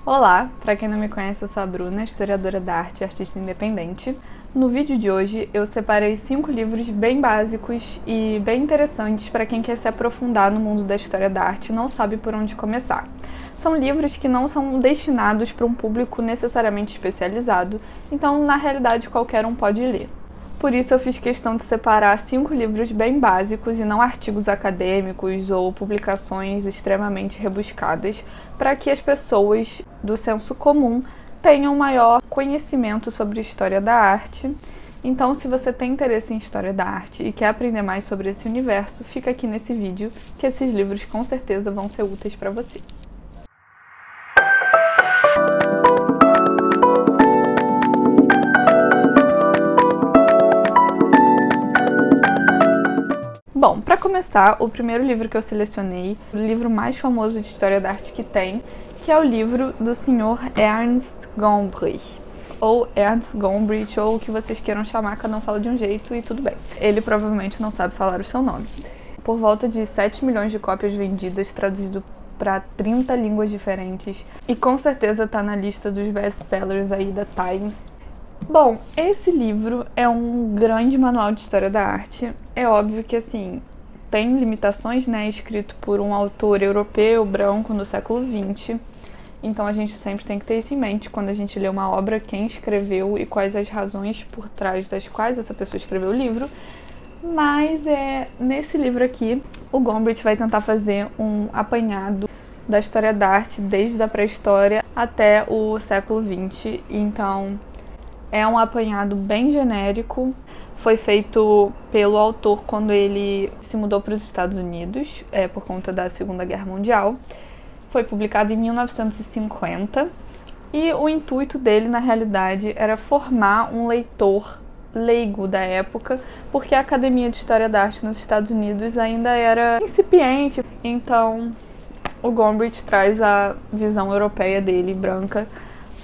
Olá, para quem não me conhece, eu sou a Bruna, historiadora da arte e artista independente. No vídeo de hoje eu separei 5 livros bem básicos e bem interessantes para quem quer se aprofundar no mundo da história da arte e não sabe por onde começar. São livros que não são destinados para um público necessariamente especializado, então na realidade qualquer um pode ler. Por isso eu fiz questão de separar 5 livros bem básicos e não artigos acadêmicos ou publicações extremamente rebuscadas, para que as pessoas do senso comum tenham maior conhecimento sobre a história da arte. Então, se você tem interesse em história da arte e quer aprender mais sobre esse universo, fica aqui nesse vídeo, que esses livros com certeza vão ser úteis para você. Bom, para começar, o primeiro livro que eu selecionei, o livro mais famoso de história da arte que tem, que é o livro do senhor Ernst Gombrich, ou Ernst Gombrich, ou o que vocês queiram chamar, cada um fala de um jeito e tudo bem. Ele provavelmente não sabe falar o seu nome. Por volta de 7 milhões de cópias vendidas, traduzido para 30 línguas diferentes, e com certeza está na lista dos best-sellers aí da Times. Bom, esse livro é um grande manual de história da arte. É óbvio que, assim, tem limitações, né? Escrito por um autor europeu, branco, no século XX. Então a gente sempre tem que ter isso em mente quando a gente lê uma obra, quem escreveu e quais as razões por trás das quais essa pessoa escreveu o livro. Mas nesse livro aqui, o Gombrich vai tentar fazer um apanhado da história da arte desde a pré-história até o século XX. Então é um apanhado bem genérico, foi feito pelo autor quando ele se mudou para os Estados Unidos, por conta da Segunda Guerra Mundial. Foi publicado em 1950 e o intuito dele, na realidade, era formar um leitor leigo da época, porque a Academia de História da Arte nos Estados Unidos ainda era incipiente. Então, o Gombrich traz a visão europeia dele, branca,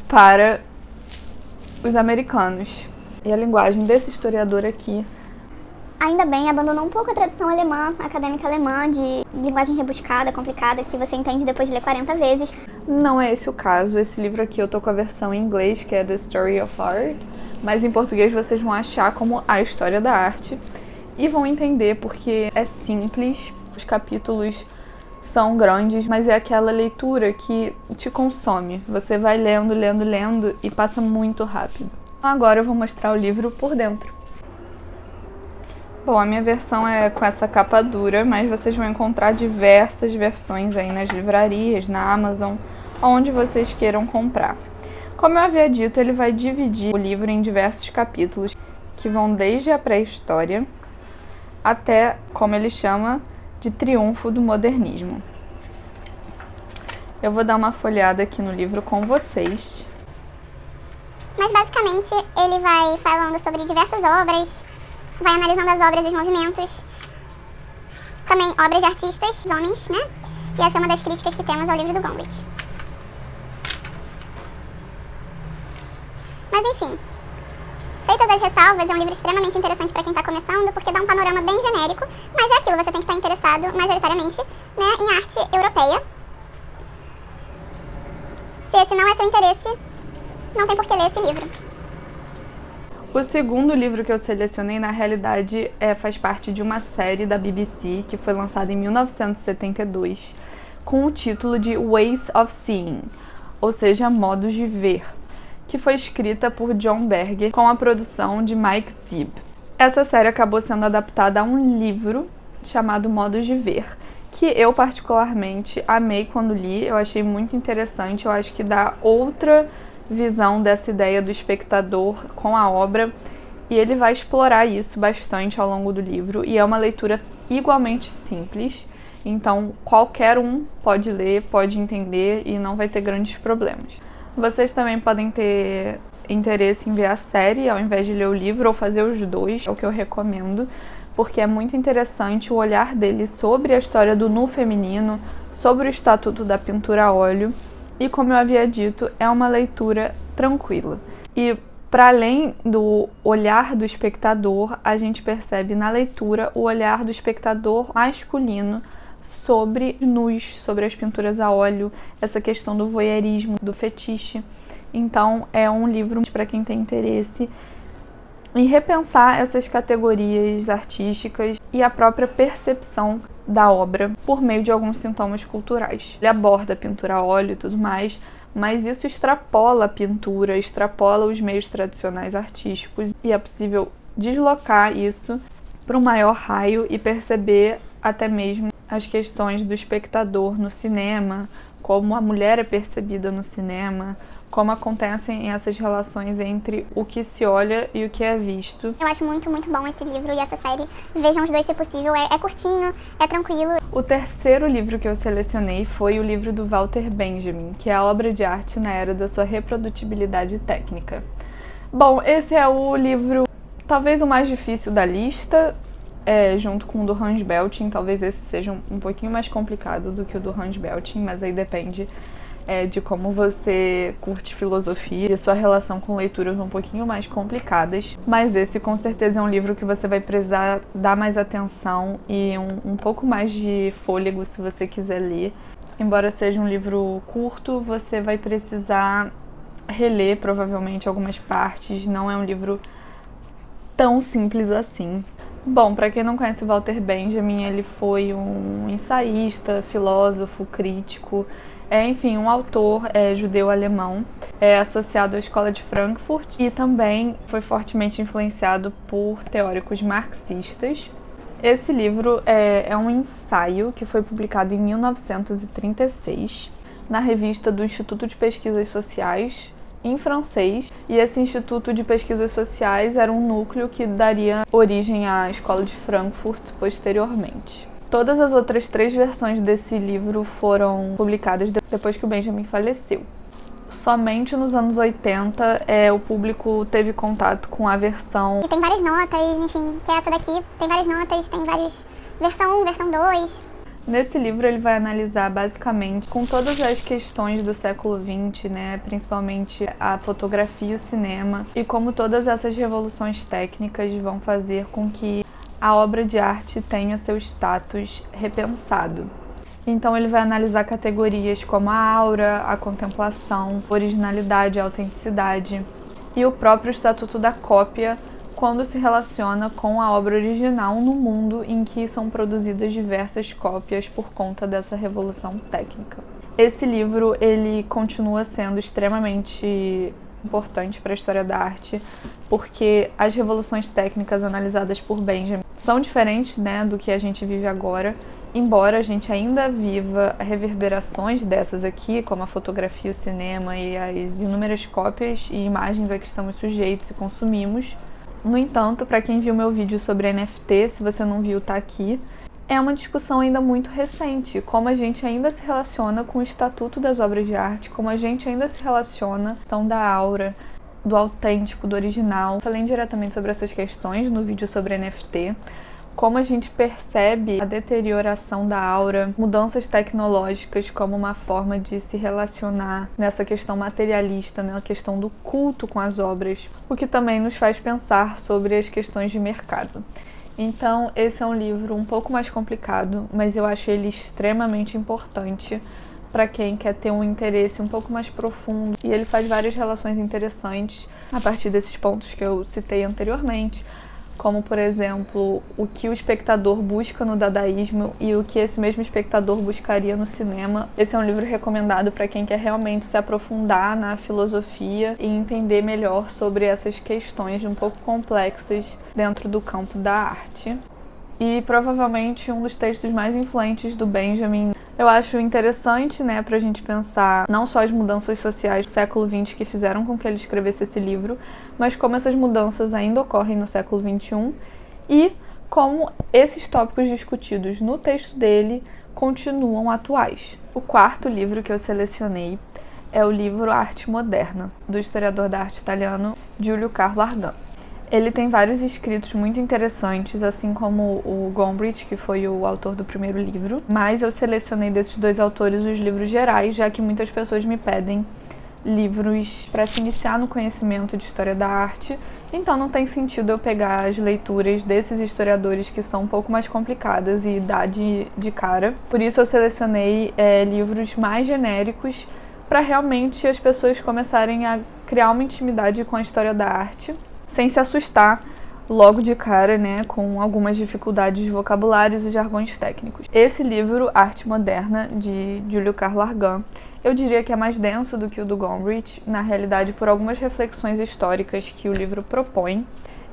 para os americanos. E a linguagem desse historiador aqui, ainda bem, abandonou um pouco a tradição alemã, acadêmica alemã, de linguagem rebuscada, complicada, que você entende depois de ler 40 vezes. Não é esse o caso. Esse livro aqui eu tô com a versão em inglês, que é The Story of Art, mas em português vocês vão achar como A História da Arte e vão entender porque é simples, os capítulos são grandes, mas é aquela leitura que te consome. Você vai lendo, lendo, lendo e passa muito rápido. Agora eu vou mostrar o livro por dentro. Bom, a minha versão é com essa capa dura, mas vocês vão encontrar diversas versões aí nas livrarias, na Amazon, onde vocês queiram comprar. Como eu havia dito, ele vai dividir o livro em diversos capítulos, que vão desde a pré-história até, como ele chama, de triunfo do modernismo. Eu vou dar uma folhada aqui no livro com vocês. Mas basicamente ele vai falando sobre diversas obras, vai analisando as obras e os movimentos, também obras de artistas, homens, né? E essa é uma das críticas que temos ao livro do Gombrich. Mas enfim, feitas as ressalvas, é um livro extremamente interessante para quem está começando, porque dá um panorama bem genérico, mas é aquilo, você tem que estar interessado majoritariamente, né, em arte europeia. Se esse não é seu interesse, não tem por que ler esse livro. O segundo livro que eu selecionei, na realidade, faz parte de uma série da BBC que foi lançada em 1972, com o título de Ways of Seeing, ou seja, Modos de Ver, que foi escrita por John Berger com a produção de Mike Dibb. Essa série acabou sendo adaptada a um livro chamado Modos de Ver, que eu particularmente amei quando li, eu achei muito interessante, eu acho que dá outra visão dessa ideia do espectador com a obra, e ele vai explorar isso bastante ao longo do livro, e é uma leitura igualmente simples, então qualquer um pode ler, pode entender e não vai ter grandes problemas. Vocês também podem ter interesse em ver a série ao invés de ler o livro, ou fazer os dois, é o que eu recomendo, porque é muito interessante o olhar dele sobre a história do nu feminino, sobre o estatuto da pintura a óleo, e como eu havia dito, é uma leitura tranquila. E para além do olhar do espectador, a gente percebe na leitura o olhar do espectador masculino sobre nus, sobre as pinturas a óleo, essa questão do voyeurismo, do fetiche. Então é um livro para quem tem interesse em repensar essas categorias artísticas e a própria percepção da obra por meio de alguns sintomas culturais. Ele aborda a pintura a óleo e tudo mais, mas isso extrapola a pintura, extrapola os meios tradicionais artísticos e é possível deslocar isso para um maior raio e perceber até mesmo as questões do espectador no cinema, como a mulher é percebida no cinema, como acontecem essas relações entre o que se olha e o que é visto. Eu acho muito, muito bom esse livro e essa série. Vejam os dois se possível, é curtinho, é tranquilo. O terceiro livro que eu selecionei foi o livro do Walter Benjamin, que é a obra de arte na era da sua reprodutibilidade técnica. Bom, esse é o livro talvez o mais difícil da lista, junto com o do Hans Belting. Talvez esse seja um pouquinho mais complicado do que o do Hans Belting, mas aí depende de como você curte filosofia e a sua relação com leituras um pouquinho mais complicadas. Mas esse com certeza é um livro que você vai precisar dar mais atenção e um pouco mais de fôlego se você quiser ler. Embora seja um livro curto, você vai precisar reler provavelmente algumas partes, não é um livro tão simples assim. Bom, para quem não conhece o Walter Benjamin, ele foi um ensaísta, filósofo, crítico, enfim, um autor judeu-alemão, associado à Escola de Frankfurt e também foi fortemente influenciado por teóricos marxistas. Esse livro é um ensaio que foi publicado em 1936 na revista do Instituto de Pesquisas Sociais, em francês, e esse Instituto de Pesquisas Sociais era um núcleo que daria origem à Escola de Frankfurt posteriormente. Todas as outras 3 versões desse livro foram publicadas depois que o Benjamin faleceu. Somente nos anos 80 o público teve contato com a versão... E tem várias notas, enfim, que é essa daqui, tem várias notas, tem vários... versão 1, versão 2... Nesse livro ele vai analisar basicamente com todas as questões do século XX, né, principalmente a fotografia e o cinema, e como todas essas revoluções técnicas vão fazer com que a obra de arte tenha seu status repensado. Então ele vai analisar categorias como a aura, a contemplação, a originalidade, a autenticidade e o próprio estatuto da cópia quando se relaciona com a obra original no mundo em que são produzidas diversas cópias por conta dessa revolução técnica. Esse livro ele continua sendo extremamente importante para a história da arte, porque as revoluções técnicas analisadas por Benjamin são diferentes, né, do que a gente vive agora, embora a gente ainda viva reverberações dessas aqui, como a fotografia, o cinema e as inúmeras cópias e imagens a que estamos sujeitos e consumimos. No entanto, para quem viu meu vídeo sobre NFT, se você não viu, tá aqui, é uma discussão ainda muito recente, como a gente ainda se relaciona com o estatuto das obras de arte, como a gente ainda se relaciona com a questão da aura, do autêntico, do original. Falei diretamente sobre essas questões no vídeo sobre NFT, como a gente percebe a deterioração da aura, mudanças tecnológicas como uma forma de se relacionar nessa questão materialista, na questão do culto com as obras, o que também nos faz pensar sobre as questões de mercado. Então, esse é um livro um pouco mais complicado, mas eu acho ele extremamente importante para quem quer ter um interesse um pouco mais profundo, e ele faz várias relações interessantes a partir desses pontos que eu citei anteriormente, como, por exemplo, o que o espectador busca no dadaísmo e o que esse mesmo espectador buscaria no cinema. Esse é um livro recomendado para quem quer realmente se aprofundar na filosofia e entender melhor sobre essas questões um pouco complexas dentro do campo da arte. E provavelmente um dos textos mais influentes do Benjamin. Eu acho interessante, né, pra gente pensar não só as mudanças sociais do século XX que fizeram com que ele escrevesse esse livro, mas como essas mudanças ainda ocorrem no século XXI e como esses tópicos discutidos no texto dele continuam atuais. O quarto livro que eu selecionei é o livro Arte Moderna, do historiador da arte italiano Giulio Carlo Argan. Ele tem vários escritos muito interessantes, assim como o Gombrich, que foi o autor do primeiro livro, mas eu selecionei desses 2 autores os livros gerais, já que muitas pessoas me pedem livros para se iniciar no conhecimento de história da arte, então não tem sentido eu pegar as leituras desses historiadores que são um pouco mais complicadas e dar de cara. Por isso eu selecionei livros mais genéricos para realmente as pessoas começarem a criar uma intimidade com a história da arte, sem se assustar logo de cara, né, com algumas dificuldades de vocabulários e jargões técnicos. Esse livro, Arte Moderna, de Júlio Carlo Argan, eu diria que é mais denso do que o do Gombrich, na realidade por algumas reflexões históricas que o livro propõe.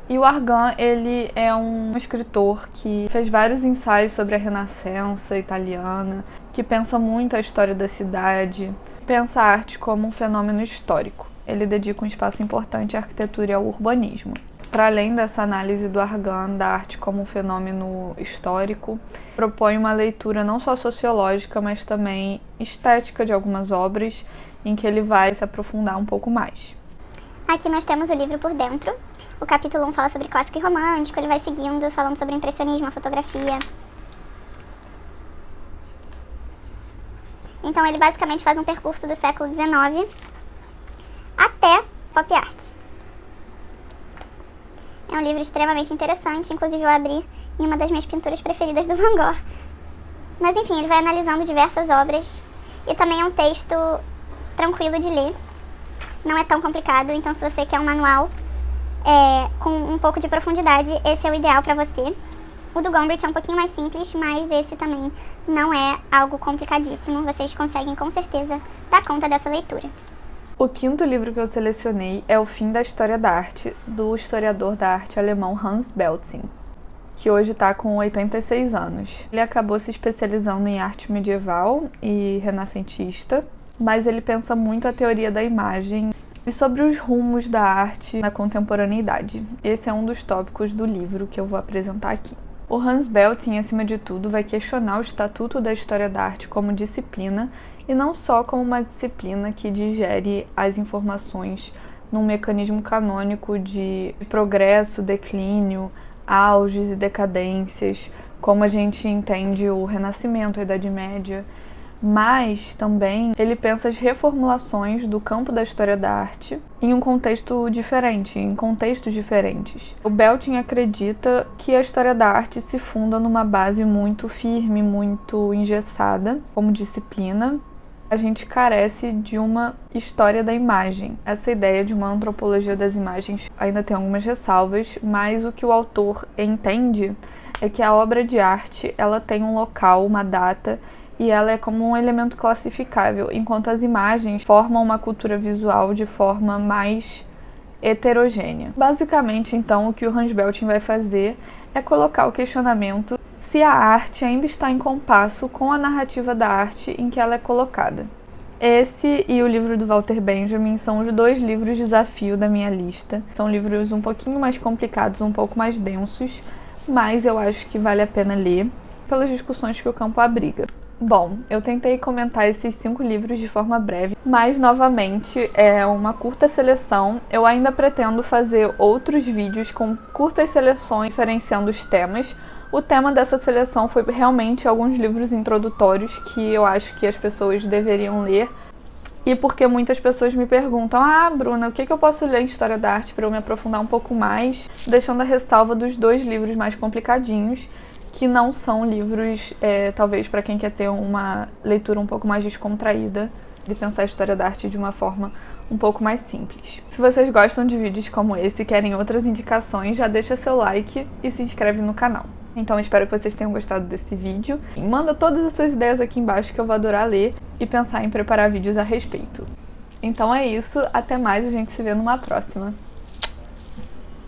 E o Argan, ele é um escritor que fez vários ensaios sobre a Renascença italiana, que pensa muito a história da cidade, pensa a arte como um fenômeno histórico. Ele dedica um espaço importante à arquitetura e ao urbanismo. Para além dessa análise do Argan da arte como um fenômeno histórico, propõe uma leitura não só sociológica, mas também estética de algumas obras, em que ele vai se aprofundar um pouco mais. Aqui nós temos o livro por dentro. O capítulo 1 fala sobre clássico e romântico, ele vai seguindo, falando sobre impressionismo, a fotografia. Então ele basicamente faz um percurso do século XIX até pop art. É um livro extremamente interessante, inclusive eu abri em uma das minhas pinturas preferidas do Van Gogh. Mas enfim, ele vai analisando diversas obras e também é um texto tranquilo de ler. Não é tão complicado, então se você quer um manual com um pouco de profundidade, esse é o ideal para você. O do Gombrich é um pouquinho mais simples, mas esse também não é algo complicadíssimo. Vocês conseguem com certeza dar conta dessa leitura. O quinto livro que eu selecionei é O Fim da História da Arte, do historiador da arte alemão Hans Belzing, que hoje está com 86 anos. Ele acabou se especializando em arte medieval e renascentista, mas ele pensa muito a teoria da imagem e sobre os rumos da arte na contemporaneidade. Esse é um dos tópicos do livro que eu vou apresentar aqui. O Hans Belzing, acima de tudo, vai questionar o estatuto da história da arte como disciplina e não só como uma disciplina que digere as informações num mecanismo canônico de progresso, declínio, auges e decadências, como a gente entende o Renascimento, a Idade Média, mas também ele pensa as reformulações do campo da história da arte em um contexto diferente, em contextos diferentes. O Belzing acredita que a história da arte se funda numa base muito firme, muito engessada como disciplina. A gente carece de uma história da imagem. Essa ideia de uma antropologia das imagens ainda tem algumas ressalvas, mas o que o autor entende é que a obra de arte ela tem um local, uma data, e ela é como um elemento classificável, enquanto as imagens formam uma cultura visual de forma mais heterogênea. Basicamente, então, o que o Hans Belzing vai fazer é colocar o questionamento se a arte ainda está em compasso com a narrativa da arte em que ela é colocada. Esse e o livro do Walter Benjamin são os dois livros desafio da minha lista. São livros um pouquinho mais complicados, um pouco mais densos, mas eu acho que vale a pena ler pelas discussões que o campo abriga. Bom, eu tentei comentar esses 5 livros de forma breve, mas novamente é uma curta seleção. Eu ainda pretendo fazer outros vídeos com curtas seleções diferenciando os temas. O tema dessa seleção foi realmente alguns livros introdutórios que eu acho que as pessoas deveriam ler. E porque muitas pessoas me perguntam, Bruna, o que eu posso ler em História da Arte para eu me aprofundar um pouco mais, deixando a ressalva dos 2 livros mais complicadinhos, que não são livros, talvez, para quem quer ter uma leitura um pouco mais descontraída, de pensar a história da arte de uma forma um pouco mais simples. Se vocês gostam de vídeos como esse e querem outras indicações, já deixa seu like e se inscreve no canal. Então espero que vocês tenham gostado desse vídeo. Manda todas as suas ideias aqui embaixo que eu vou adorar ler e pensar em preparar vídeos a respeito. Então é isso, até mais, a gente se vê numa próxima.